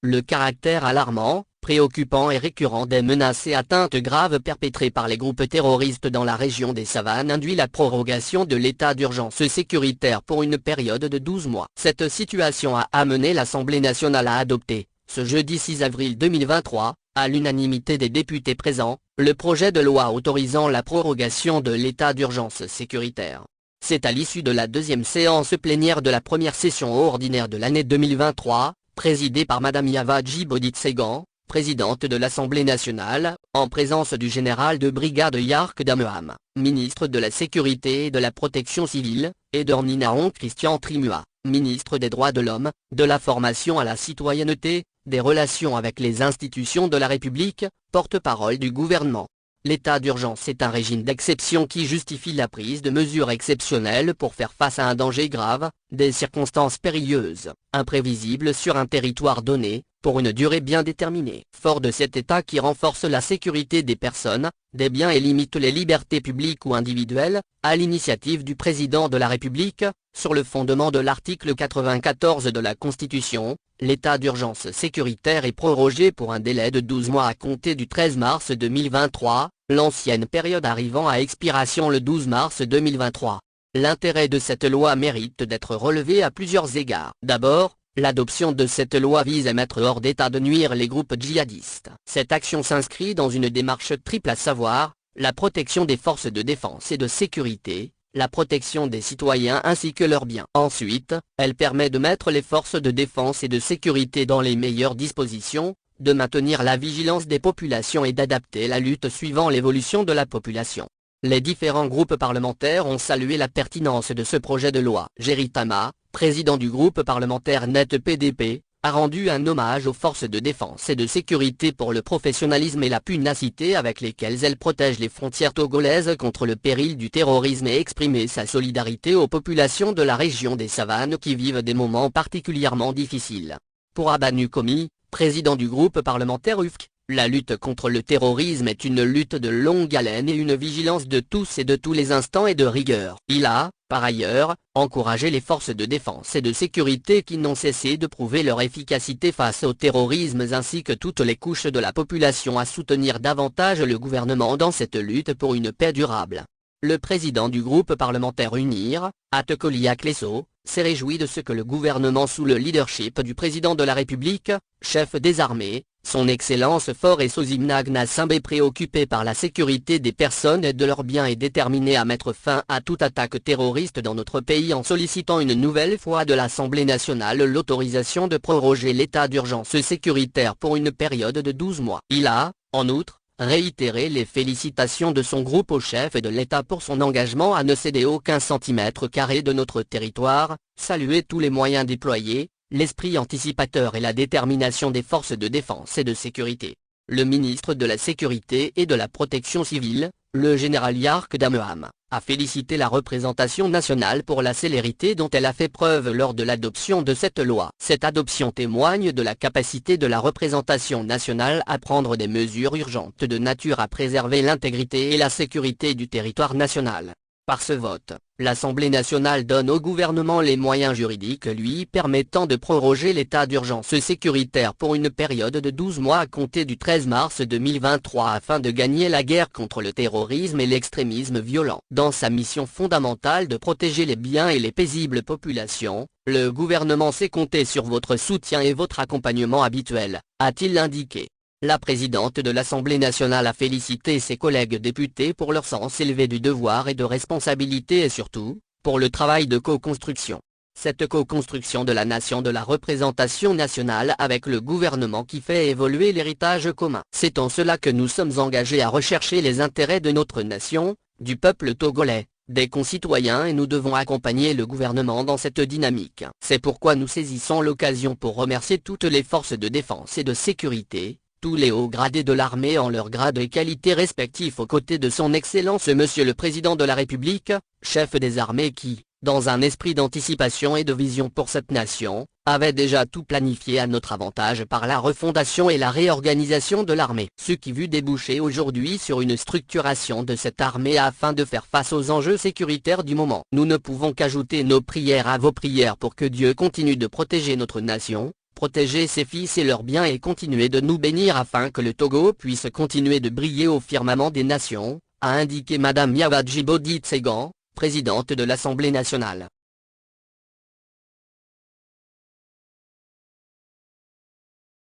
Le caractère alarmant, préoccupant et récurrent des menaces et atteintes graves perpétrées par les groupes terroristes dans la région des Savanes induit la prorogation de l'état d'urgence sécuritaire pour une période de 12 mois. Cette situation a amené l'Assemblée nationale à adopter, ce jeudi 6 avril 2023, à l'unanimité des députés présents, le projet de loi autorisant la prorogation de l'état d'urgence sécuritaire. C'est à l'issue de la deuxième séance plénière de la première session ordinaire de l'année 2023, présidée par Madame Yava Djibouti-Tsegan, présidente de l'Assemblée nationale, en présence du général de brigade Yark Dameham, ministre de la Sécurité et de la Protection civile, et d'Orninaron Christian Trimua, ministre des Droits de l'Homme, de la Formation à la Citoyenneté, des Relations avec les institutions de la République, porte-parole du gouvernement. L'état d'urgence est un régime d'exception qui justifie la prise de mesures exceptionnelles pour faire face à un danger grave, des circonstances périlleuses, imprévisibles sur un territoire donné, pour une durée bien déterminée. Fort de cet état qui renforce la sécurité des personnes, des biens et limite les libertés publiques ou individuelles, à l'initiative du président de la République, sur le fondement de l'article 94 de la Constitution, l'état d'urgence sécuritaire est prorogé pour un délai de 12 mois à compter du 13 mars 2023, l'ancienne période arrivant à expiration le 12 mars 2023. L'intérêt de cette loi mérite d'être relevé à plusieurs égards. D'abord, l'adoption de cette loi vise à mettre hors d'état de nuire les groupes djihadistes. Cette action s'inscrit dans une démarche triple, à savoir, la protection des forces de défense et de sécurité, la protection des citoyens ainsi que leurs biens. Ensuite, elle permet de mettre les forces de défense et de sécurité dans les meilleures dispositions, de maintenir la vigilance des populations et d'adapter la lutte suivant l'évolution de la population. Les différents groupes parlementaires ont salué la pertinence de ce projet de loi. Jerry Tama, président du groupe parlementaire Net PDP, a rendu un hommage aux forces de défense et de sécurité pour le professionnalisme et la pugnacité avec lesquels elles protègent les frontières togolaises contre le péril du terrorisme et exprimé sa solidarité aux populations de la région des Savanes qui vivent des moments particulièrement difficiles. Pour Abanu Komi, président du groupe parlementaire UFC, la lutte contre le terrorisme est une lutte de longue haleine et une vigilance de tous et de tous les instants et de rigueur. Il a, par ailleurs, encouragé les forces de défense et de sécurité qui n'ont cessé de prouver leur efficacité face au terrorisme ainsi que toutes les couches de la population à soutenir davantage le gouvernement dans cette lutte pour une paix durable. Le président du groupe parlementaire UNIR, Atekolia Kleso, s'est réjoui de ce que le gouvernement sous le leadership du président de la République, chef des armées, son Excellence Faure Sozimna Gnassingbé, préoccupé par la sécurité des personnes et de leurs biens et déterminé à mettre fin à toute attaque terroriste dans notre pays en sollicitant une nouvelle fois de l'Assemblée nationale l'autorisation de proroger l'état d'urgence sécuritaire pour une période de 12 mois. Il a, en outre, réitéré les félicitations de son groupe au chef de l'État pour son engagement à ne céder aucun centimètre carré de notre territoire, salué tous les moyens déployés, l'esprit anticipateur et la détermination des forces de défense et de sécurité. Le ministre de la Sécurité et de la Protection civile, le général Yark Dameham, a félicité la représentation nationale pour la célérité dont elle a fait preuve lors de l'adoption de cette loi. Cette adoption témoigne de la capacité de la représentation nationale à prendre des mesures urgentes de nature à préserver l'intégrité et la sécurité du territoire national. Par ce vote, l'Assemblée nationale donne au gouvernement les moyens juridiques lui permettant de proroger l'état d'urgence sécuritaire pour une période de 12 mois à compter du 13 mars 2023 afin de gagner la guerre contre le terrorisme et l'extrémisme violent. Dans sa mission fondamentale de protéger les biens et les paisibles populations, le gouvernement sait compter sur votre soutien et votre accompagnement habituel, a-t-il indiqué. La présidente de l'Assemblée nationale a félicité ses collègues députés pour leur sens élevé du devoir et de responsabilité et surtout, pour le travail de co-construction. Cette co-construction de la nation de la représentation nationale avec le gouvernement qui fait évoluer l'héritage commun. C'est en cela que nous sommes engagés à rechercher les intérêts de notre nation, du peuple togolais, des concitoyens et nous devons accompagner le gouvernement dans cette dynamique. C'est pourquoi nous saisissons l'occasion pour remercier toutes les forces de défense et de sécurité, tous les hauts gradés de l'armée en leur grade et qualité respectifs aux côtés de son Excellence Monsieur le Président de la République, chef des armées qui, dans un esprit d'anticipation et de vision pour cette nation, avait déjà tout planifié à notre avantage par la refondation et la réorganisation de l'armée. Ce qui vu déboucher aujourd'hui sur une structuration de cette armée afin de faire face aux enjeux sécuritaires du moment. Nous ne pouvons qu'ajouter nos prières à vos prières pour que Dieu continue de protéger notre nation, protéger ses fils et leurs biens et continuer de nous bénir afin que le Togo puisse continuer de briller au firmament des nations, a indiqué Madame Yawa Djibo Tsegan, présidente de l'Assemblée nationale.